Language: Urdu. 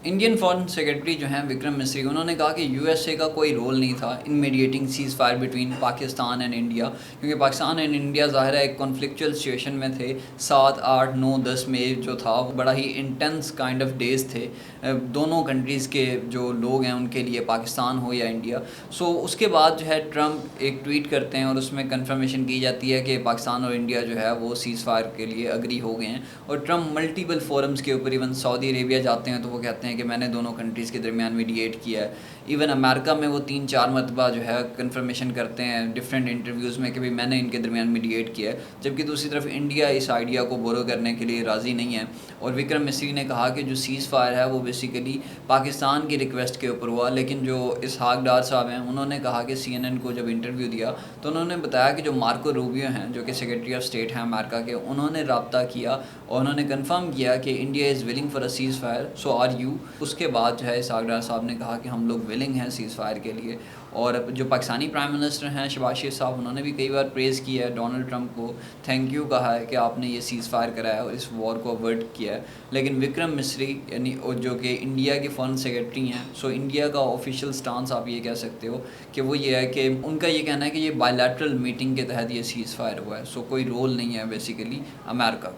انڈین فارن سیکرٹری جو ہیں وکرم مسری، انہوں نے کہا کہ یو ایس اے کا کوئی رول نہیں تھا in mediating ceasefire between Pakistan and India, کیونکہ پاکستان اینڈ انڈیا ظاہر ہے ایک کانفلکچوئل سچویشن میں تھے۔ 7، 8، 9، 10 مئی جو تھا وہ بڑا ہی انٹینس کائنڈ آف ڈیز تھے دونوں کنٹریز کے جو لوگ ہیں ان کے لیے، پاکستان ہو یا انڈیا۔ اس کے بعد جو ہے ٹرمپ ایک ٹویٹ کرتے ہیں اور اس میں کنفرمیشن کی جاتی ہے کہ پاکستان اور انڈیا جو ہے وہ سیز فائر کے لیے اگری ہو گئے ہیں، اور ٹرمپ ملٹیپل فورمز کے اوپر، ایون سعودی عربیہ جاتے ہیں تو وہ کہتے ہیں کہ میں نے دونوں کنٹریز کے درمیان میڈیٹ کیا ہے۔ ایون امریکہ میں وہ 3-4 مرتبہ جو ہے کنفرمیشن کرتے ہیں ڈفرینٹ انٹرویوز میں کہ میں نے ان کے درمیان میڈیٹ کیا ہے، جبکہ دوسری طرف انڈیا اس آئیڈیا کو بورو کرنے کے لیے راضی نہیں ہے۔ اور وکرم مسری نے کہا کہ جو سیز فائر ہے وہ بیسیکلی پاکستان کی ریکویسٹ کے اوپر ہوا، لیکن جو اسحاق ڈار صاحب ہیں انہوں نے کہا کہ CNN کو جب انٹرویو دیا تو انہوں نے بتایا کہ جو مارکو روبیو ہیں جو کہ سیکرٹری آف اسٹیٹ ہیں امریکہ کے، انہوں نے رابطہ کیا اور انہوں نے کنفرم کیا کہ India is willing for a ceasefire, so are you. اس کے بعد جو ہے اسحاق ڈار صاحب نے کہا کہ ہم لوگ ولنگ ہیں سیز فائر کے لیے۔ اور جو پاکستانی پرائم منسٹر ہیں شہباز شریف صاحب، انہوں نے بھی کئی بار پریز کیا ہے ڈونلڈ ٹرمپ کو، تھینک یو کہا ہے کہ آپ نے یہ سیز فائر کرایا اور اس وار کو اوورٹ کیا ہے۔ لیکن وکرم مسری یعنی جو کہ انڈیا کے فارن سیکرٹری ہیں، انڈیا کا آفیشیل سٹانس آپ یہ کہہ سکتے ہو کہ وہ یہ ہے کہ ان کا یہ کہنا ہے کہ یہ بائی لیٹرل میٹنگ کے تحت یہ سیز فائر ہوا ہے، کوئی رول نہیں ہے بیسیکلی امریکہ کا۔